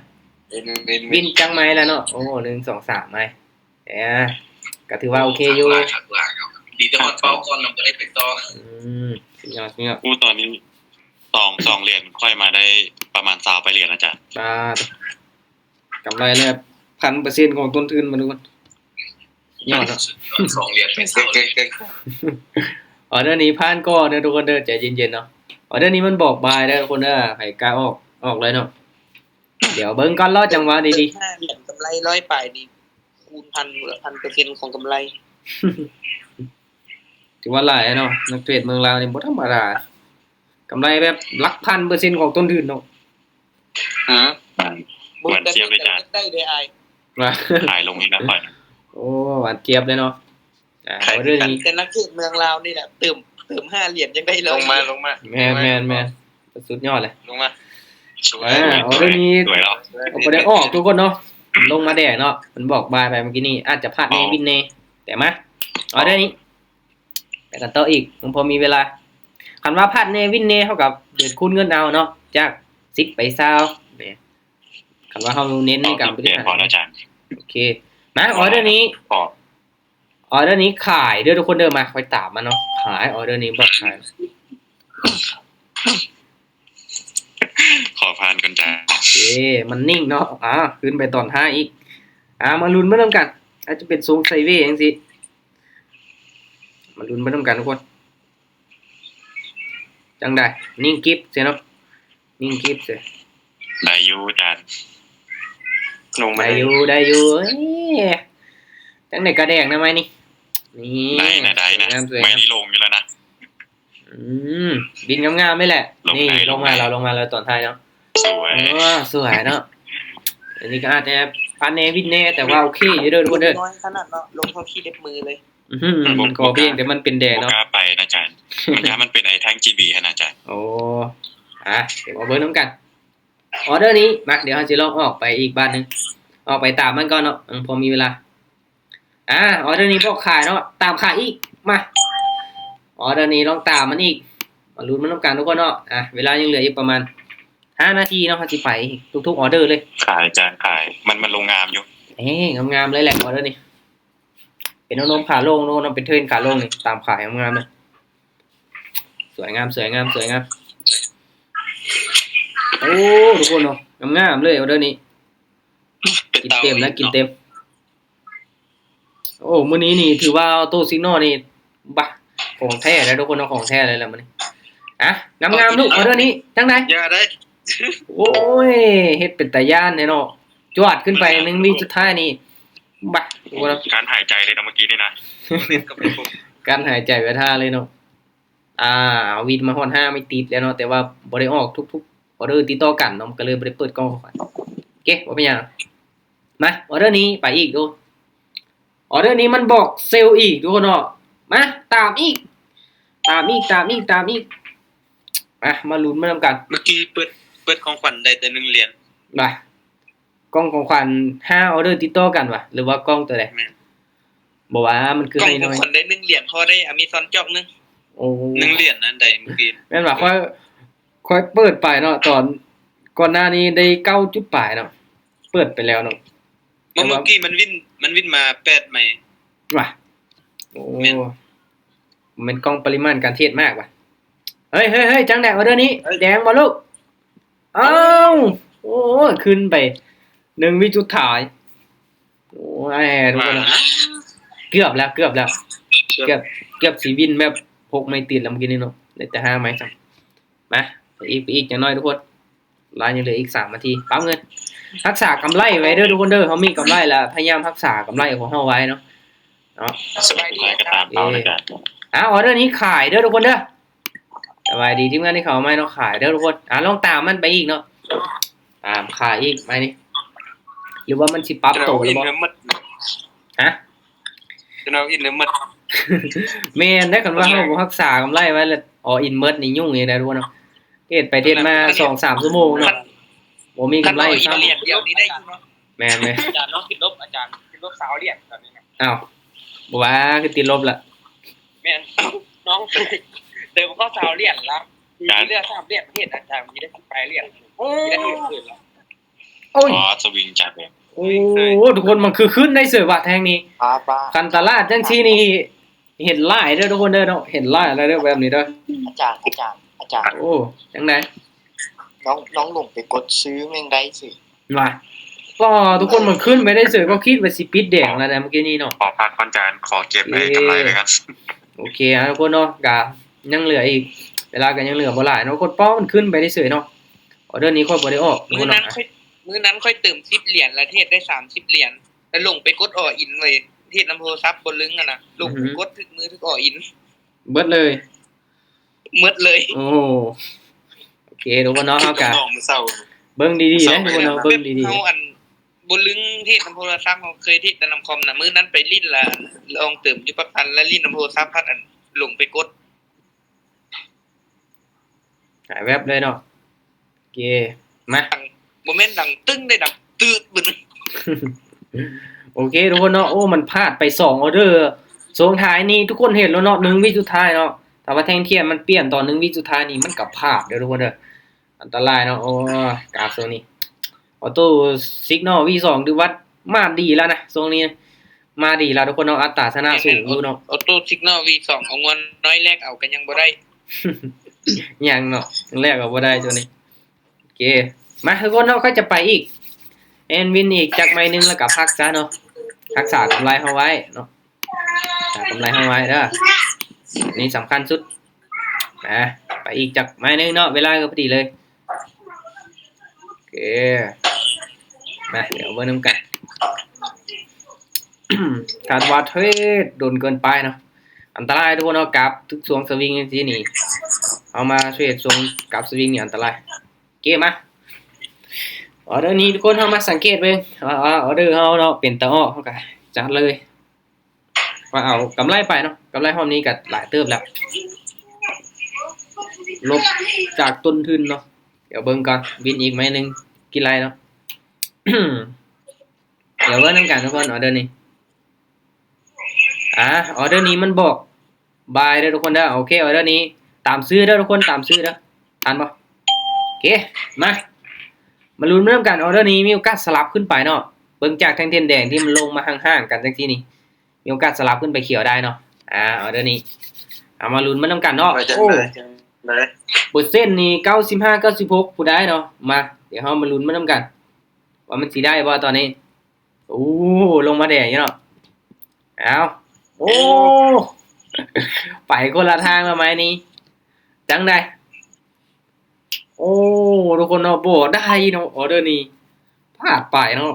วินจังไหมแล้วเนาะโอ้1 2 3ไหมก็ถือว่าโอเคอยู่ ดีแต่ว่าเป้าก้อนมันก็ได้ไปต่อ สุดยอด อู้ตอนนี้สองเหรียญค่อยมาได้ประมาณ20ไปเหรียญอาจารย์ บาทกำไรเลย1,000%ของต้นทุนมาดูกันยอดเนาะ 2 เหรียญเป็นเก่ง ออเดอร์นี้ผ่านก่อนเด้อทุกคนเด้อใจเย็นๆเนาะออเดอร์นี้มันบอกบายเด้อทุกคนเด้อให้กล้าออกเลยเนาะเดี๋ยวเบิ่งก่อนรอจังหวะดี 5 เหรียญกำไร100ปลายนี่คูณ1,000% ของกำไร ๆถือว่าหลายเนาะนักเทรดเมืองลาวนี่บ่ธรรมดากำไรแบบหลักพัน%ของต้นทุนเนาะ หวานเจี๊ยบเลยอาจารย์ ได้เลยไอ้ ว่า ขายลงนี่นะค่อย โอ้หวานเจี๊ยบเลยเนาะออเดอร์นี้ แต่นักเทศเมืองลาวนี่แหละเติม5 เหรียญยังได้เลยลงมา แม่นสุดยอดเลย ลงมา สวย ออเดอร์นี้ สวยแล้ว เอาบ่ได้ออกทุกคนเนาะลงมาแดกเนาะมันบอกบายไปเมื่อกี้นี่อาจจะพลาดในวินเน่แต่มาออเดอร์นี้ไปกันต่ออีกผมพอมีเวลาคันว่าพลาดในวินเน่เท่ากับเดือดคูณเงินเอาเนาะจาก10ไป20เนี่ยคันว่าเฮาเน้นในการบ เป ริ ลี่ยน หาร พอแล้วอาจารย์ โอเคมาออเดอร์นี้ พอ ออเดอร์นี้ขายเด้อทุกคนเดินมาคอยตามมาเนาะขายออเดอร์นี้บอกขาย ขอพานกันจ้า โอเคมันนิ่งเนาะขึ้นไปตอน5อีกมาลุ้นมาเริ่มกันอาจจะเป็นทรงไซเวย์จังซี่มาลุ้นมาเริ่มกันทุกคนจังได้นิ่งกิฟเสียเนาะนิ่งกิฟเสีย ได้อยู่อาจารย์ ลงมา ได้อยู่จังไหนกระแดงนะไหมนี่นี่ ได้นะ สวย ไม่ งาม ได้ลงอยู่แล้วนะ บินงามๆไม่แหละ ลง นี่ ไหน ลงมา ลงไหน ลงมาแล้วตอนท้ายเนาะ สวย สวยเนาะอันนี้ก็อาจจะพันเนวินเน่แต่ว่าโอเคอยู่เด้อทุกคนเด้อ น้อยขนาดเนาะลงเท่าขี้เล็บมือเลย มันขอเพียงแต่มันเป็นแดง โม เนาะ กล้าไปนะอาจารย์มันเป็นไอ้แท่ง GB ขนาดอาจารย์ โอ้เดี๋ยวมาเบิ้ลน้ำกันออเดอร์นี้มาเดี๋ยวเราจะลองออกไปอีกบ้านหนึงออกไปตามมันก่อนเนาะพอมีเวลาออเดอร์นี้บอกขายเนาะตามขายอีกมาออเดอร์นี้ลองตามมันอีกมาลุ้นมันน้ำกันทุกคนเนาะเวลายังเหลืออีกประมาณ5 นาทีเนาะเขาจะไปทุกๆออเดอร์เลย ขายอาจารย์ขายมันลงงามอยู่ งามๆเลยแหละออเดอร์นี้เป็นโน้มขาลงโน้มเป็นเทิร์นขาลงนี่ตามขายงามๆเลยสวยงามโอ้ทุกคนเนาะงามๆเลยออเดอร์นี้กินเต็มแล้วกินเต็มโอ้มื้อนี้นี่ถือว่าออโต้ซิกนอลนี่บ้าของแท้แล้วทุกคนเนาะของแท้เลยแหละมื้อนี้งามๆลูกออเดอร์นี้จังได อย่าได้ โอ้ยเฮ็ดเป็นตาย่านแน่เนาะจวดขึ้นไปนึงวิสุดท้ายนี่บ้าโอ้ การหายใจเลยนะเมื่อกี้นี่นะ การหายใจไว้ท่าเลยเนาะวินมาฮอด5ไม่ติดแล้วเนาะแต่ว่าบ่ได้ออกทุกๆออเดอร์ติดต่อกันเนาะก็เลยบ่ได้เปิดกล้องเข้าไปโอเคบ่เป็นหยังมาออเดอร์นี้ไปอีกดูออเดอร์นี้มันบอกเซลล์อีกทุกคนเนาะมาตามอีกมาลุ้นมานํกัน เมื่อกี้เปิดของขวัญได้แต่1 เหรียญ มากล้องของขวัญ5ออเดอร์ติดต่อกันวะหรือว่ากล้องตัวใดบ่ว่ามันคือก ล่อง ให้ ข น้ อง อย ขวัญได้1 เหรียญพอได้อเมซอนจอกนึง โอ้ 1 เหรียญนั่นได้เมื่อกี้ แม่นว่าค่อยเปิดไปเนาะตอนก่อนหน้านี้ได้9จุดปลายเนาะเปิดไปแล้วเนาะ เมื่อกี้มันวิ่นมา8ใหม่ ว่ะโอ้ แม่น มันกล้องปริมาณการเทศมากว่ะเฮ้ยจังแดกออเดอร์นี้แดงบ่ลูกอ้าวโอ้ขึ้นไป1วิจุดถ่ายโอ้ยทุกคนเนาะ เกือบแล้วเกือบแล้วเกือบเกือบสิวินแบบ6ไม่ติดแล้วเมื่อกี้นี่เนาะได้แต่5ไม้จังมาอีกจังน้อยทุกคนลายยังเหลืออีก3นาทีปั๊มเงินรักษากำไรไว้เด้อทุกคนเด้อเฮามีกำไรแล้วพยายามรักษากำไรของเฮาไว้เนาะสบายดี อะไรก็ตามเขาเลยกัน ออเดอร์นี้ขายเด้อทุกคนเด้อสบายดีทีมงานที่เขาไม่เนาะขายเด้อทุกคนลองตามมันไปอีกเนาะตามขายอีกไหมนี่หรือว่ามันสิปรับโตหรือบ่ฮะ จะเอาอินเนอร์มัด แม่นได้กันว่าเฮาบ่รักษากำไรไว้แล้วอินเมิร์ดนี่ยุ่งอีกได้ทุกคนเนาะเฮ็ดไปเฮ็ดมา 2-3 ชั่วโมงเนาะบ่มีกำไร อี ซ้ํ เลียนเดียวนี้ได้อยู่เนาะ แม่น อาจารย์น้องคิดลบอาจารย์คิดลบสาวเลียนตอนนี้ อ้าวบ่ว่าคือติดลบละ แม่นน้องเดิมก็สาวเลียนแล้วมีเรื่อง3เลียนประเทศอาจารย์มีได้ไปเลียนมีได้อื่นแล้ว โอ้ย อ๋อสวิงจัดเลย โอ้ทุกคนมันคือขึ้นได้เสือว่าแทงนี้ ป้า คันตลาดจังซี่นี่เห็นหลายเด้อทุกคนเด้อเนาะเห็นหลายอะไรเด้อแบบนี้เด้อ อาจารย์ โอ้จังได๋ น้องหลงไปกดซื้อแม่งได้สิ ว่าก็ทุกคนมันขึ้นไปได้เสือก็คิดว่าสิปิดแดงแล้วนะเมื่อกี้นี้เนาะ ขอพักก่อนจานขอเก็บไอ้กำไรไปกัน โอเคทุกคนเนาะก็ยังเหลืออีกเวลาก็ยังเหลือบ่หลายเนาะคนป้อมันขึ้นไปได้เสือเนาะออเดอร์นี้ค่อยบ่ได้ออกทุก มื้ ค อน นั้น เนาะ ค่อยเติม10เหรียญแล้วเทศได้30เหรียญแล้วลงไปกดออินเลยเทศนำโทรศัพท์บนลึงอ่ะนะลงไปกดถึกมือถึกออิน เบิดเลย หมดเลย โอ้โอเคทุกคนเนาะเฮาก็ น้องมือเศร้า เบิ่งดีๆนะทุกคนเนาะเบิ่งดี เฮาอันบนลึงเทศนำโทรศัพท์เฮาเคยเทศแต่นำคอมน่ะมื้อนั้นไปลิ้นละลองเติมอยู่ประพันแล้วลิ้นนำโทรศัพท์พัดอันลงไปกด ๆหายแวบเลยเนาะโอเคมา บ่แม่นดังตึ้งได้ดังตืดบึ้น โอเคทุกคนเนาะโอ้มันพลาดไป2ออเดอร์ส่งท้ายนี่ทุกคนเห็นแล้วเนาะ1วิสุดท้ายเนาะแต่ว่าแท่งเทียนมันเปลี่ยนตอน1วิสุดท้ายนี่มันก็พลาดเด้อทุกคนเด้ออันตรายเนาะโอ้กราฟโซนี้ออโต้ซิกนอล V2 ดูว่ามาดีแล้วนะทรงนี้มาดีแล้วทุกคนเนาะอัตราชนะสูงอยู่เนาะ ออโต้ซิกนอล V2 เอาเงินน้อยแลกเอากันยังบ่ได้ ยังเนาะยังแรกก็บ่ได้ตัวนี้โอเคมาทุกคนเนาะก็จะไปอีกแอนวินอีกจากไม้นึงแล้วก็พักซะเนาะรักษากำไรเฮาไว้เนาะรักษากำไรเฮาไว้เด้อนี่สำคัญสุดไปอีกจากไม้นึงเนาะเวลาก็พอดีเลยโอเคมาเดี๋ยวเบิ่งนำกัน การว่าเทรดโดนเกินไปเนาะอันตรายทุกคนเนาะกราฟทุกช่วงสวิงจังซี่นี่เอามาเทรดช่วงกราฟสวิงนี่อันตรายเกมมาออเดอร์นี้ทุกคนเฮามาสังเกตเบิ่งออเดอร์เฮาเนาะเป็นตะอ้อเฮาก็จัดเลยว่าเอากำไรไปเนาะกำไรรอบนี้ก็หลายเติบแล้วลบจากต้นทุนเนาะเดี๋ยวเบิ่งก่อนวินอีกไหมนึงกี่ไรเนาะ เดี๋ยวเบิ่งนำกันทุกคนออเดอร์นี้ออเดอร์นี้มันบอกบายเด้อทุกคนเด้อโอเคออเดอร์นี้ตามซื้อเด้อทุกคนตามซื้อเด้อทันบ่โอเคมาลุ้นเริ่มกันออเดอร์นี้มีโอกาสสลับขึ้นไปเนาะเบิ่งจากแท่งเทียนแดงที่มันลงมาห่างๆกันจังซี่นี่มีโอกาสสลับขึ้นไปเขียวได้เนาะออเดอร์นี้เอามาลุ้นมันนำกันเนาะโอ้เปอร์เซ็นต์นี่95 96ผู้ได้เนาะมาเดี๋ยวเฮามาลุ้นมันนำกันว่ามันสิได้บ่ตอนนี้โอ้ลงมาแดงอยู่เนาะเอาโอ้ ไปคนละทางแล้วไหมนี่จังได้โอ้ทุกคนเนาะบ่ได้เนาะออเดอร์นี้พลาดไปเนาะ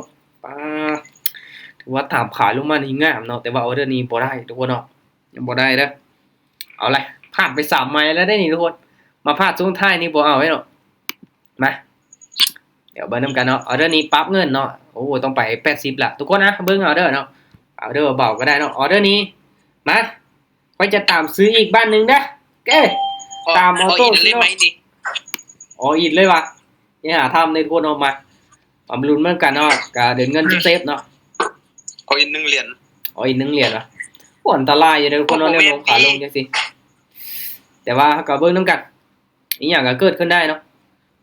ถือว่าถามขายลงมานี่งามเนาะแต่ว่าออเดอร์นี้บ่ได้ทุกคนเนาะยังบ่ได้เด้อเอาเลยพลาดไป3ไม้แล้วได้นี่ทุกคนมาพลาดช่วงท้ายนี่บ่เอาไว้เนาะมาเดี๋ยวเบิ่งนำกันเนาะออเดอร์นี้ปรับเงินเนาะโอ้ต้องไป80ละทุกคนนะเบิ่งเอาเด้อเนาะเอาเด้อเบาก็ได้เนาะออเดอร์นี้มาไปจะตามซื้ออีกบ้านหนึ่งนะเก้ตามออโต้ เล่นไหมนี่ อ๋ออินเลยวะนี่หาทำในทุกคนออกมาความรุนเหมือนกันเนาะกะเดินเงินเซฟเนาะ ขออีก1เหรียญ อ๋ออีก1เหรียญวะโอ้อันตรายอยู่เด้อทุกคนเนาะเรียกลงขาลงจังซี่แต่ว่าก็เบิ่งนำกันอีหยังก็เกิดขึ้นได้เนาะ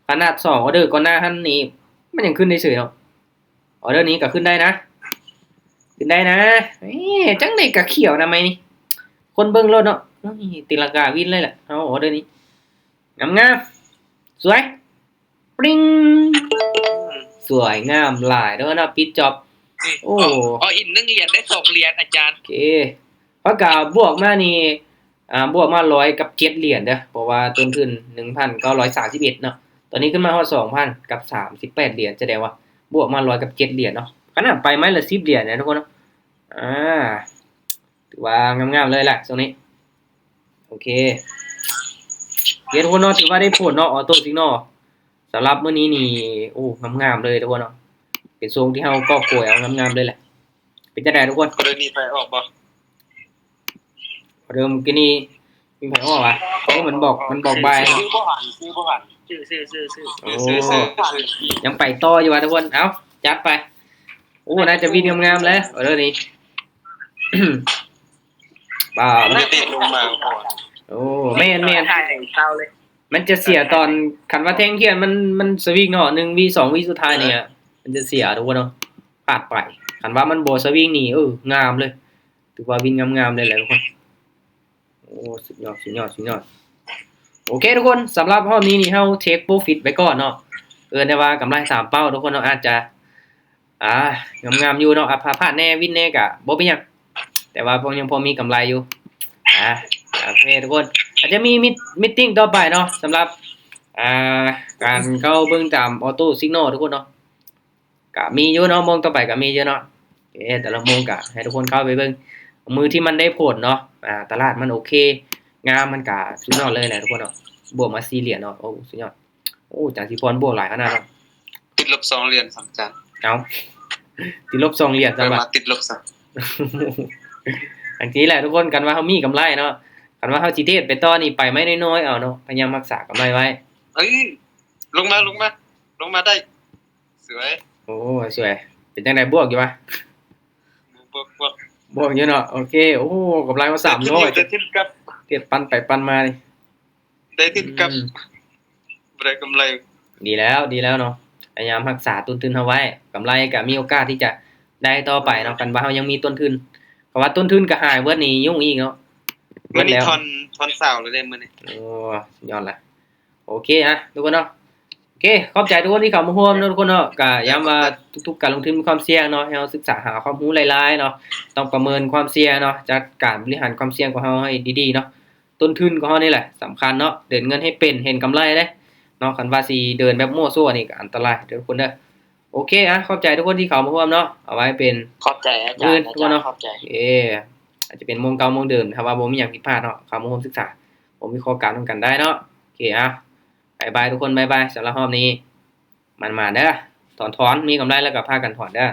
ขนาด2ออเดอร์ก่อนหน้าหั่นนี่มันยังขึ้นได้เฉยเนาะออเดอร์นี้ก็ขึ้นได้นะจังได๋ก็เขียวนะไหมนี่คนเบิ่งรถเนาะตีลังกาวินเลยแหละเอาออเดอร์นี้งามๆสวยปริ้งสวยงามหลายเด้อเนาะปิดจ็อบ โอ้ อ๋ออิน1เหรียญได้2เหรียญอาจารย์ โอเคเพราะกาบวกมานี่บวกมา100กับ7เหรียญเด้อเพราะว่าต้นทุน 1,931 เนาะตอนนี้ขึ้นมาฮอด 2,000 กับ38เหรียญแสดงว่าบวกมา100กับ7เหรียญเนาะขนาดไปไม้ละ10เหรียญนะทุกคนเนาะถือว่างามๆเลยแหละตรงนี้โอเคทุกคนเนาะถือว่าได้ผลเนาะออโต้ซิกนอลสำหรับมื้อนี้นี่โอ้งามๆเลยทุกคนเนาะเป็นทรงที่เฮาก็โกยเอางามๆเลยแหละเป็นจังได๋ทุกคน กรณีไฟออกบ่ เริ่มกินนี่มีไผออกอ่ะมันบอกใบ ซื้อบ่หัน ชื่อ โอ้ยังไปต่ออยู่ว่ะทุกคนเอ้าจัดไปโอ้น่าจะวิ่งงามๆแล้วเรื่องนี้ บ่า ไม่ติดลงมาก่อน โอ้แม่น ถ่ายเตาเลย มันจะเสียตอนคันว่าแท่งเทียนมันสวิงเนาะ1 วิ 2 วิสุดท้ายเนี่ยมันจะเสียทุกคนเนาะพลาดไปคันว่ามันบ่สวิงนี่งามเลยถือว่าวิ่งงามๆเลยแหละทุกคนโอ้สุดยอดโอเคทุกคนสำหรับรอบนี้นี่เฮาเทคโปรฟิตไว้ก่อนเนาะได้ว่ากำไร3เป้าทุกคนเนาะอาจจะงามๆอยู่เนาะพลาดแน่วินแน่ก็บ่เป็นหยังแต่ว่ายังพอมีกำไรอยู่โอเคทุกคนอาจจะมีมิทติ้งต่อไปเนาะสำหรับการเข้าเบิ่งตามออโต้ซิกนอลทุกคนเนาะก็มีอยู่เนาะโมงต่อไปก็มีเยอะเนาะโอเคแต่ละโมงก็ให้ทุกคนเข้าไปเบิ่งมือที่มันได้ผลเนาะตลาดมันโอเคงามมันก็สุดยอดเลยแหละทุกคนเนาะบวกมา4เหรียญเนาะโอ้สุดยอดโอ้จากสิพรบวกหลายขนาดเนาะ ติดลบ2เหรียญสำคัญ เอาติดลบ2เหรียญ ไป ซะบัด มาติดลบซะ อันนี้แหละทุกคนกันว่าเฮามีกำไรเนาะกันว่าเฮาสิเทศไปต่อนี่ไปไม่น้อยๆเอาเนาะพยายามรักษากำไรไว้ เอ้ยลงมาได้สวย โอ้สวยเป็นจังไดบวกอยู่วะ บวก บวกอยู่เนาะโอเคโอ้กำไรมา300 ได้ทิศกับ เทียบปันไปปันมานี่ ได้ทิศกับ อืม ได้กำไร ดีแล้วเนาะพยายามรักษาต้นทุนเฮาไว้กำไรก็มีโอกาสที่จะได้ต่อไปเนาะกันว่าเฮายังมีต้นทุนเพราะว่าต้นทุนก็หายเบิดนี่ยุ่งอีกเนาะ วันนี้ทอนสาวเลยได้มื้อนี้ โอ้สุดยอดละโอเคทุกคนเนาะโอเคขอบใจทุกคนที่เข้ามาร่วมเนาะทุกคนเนาะก็ย้ำว่าทุกๆการลงทุนมีความเสี่ยงเนาะให้เราศึกษาหาความรู้หลายๆเนาะต้องประเมินความเสี่ยงเนาะจัดการบริหารความเสี่ยงของเราให้ดีๆเนาะต้นทุนของเรานี่แหละสำคัญเนาะเดินเงินให้เป็นเห็นกำไรเด้เนาะคันว่าสิเดินแบบมั่วซั่วนี่ก็อันตรายเด้อทุกคนเด้อโอเคขอบใจทุกคนที่เข้ามาร่วมเนาะเอาไว้เป็น ขอบใจอาจารย์ขอบใจ อาจจะเป็นโมงเก่าโมงเดิมถ้าว่าบ่มีหยังผิดพลาดเนาะเข้ามาร่วมศึกษาผมมีข้อการร่วมกันได้เนาะโอเคบ๊ายบายทุกคนบ๊ายบายสำหรับรอบนี้มันมาเด้อถอนมีกำไรแล้วก็พากันถอนเด้อ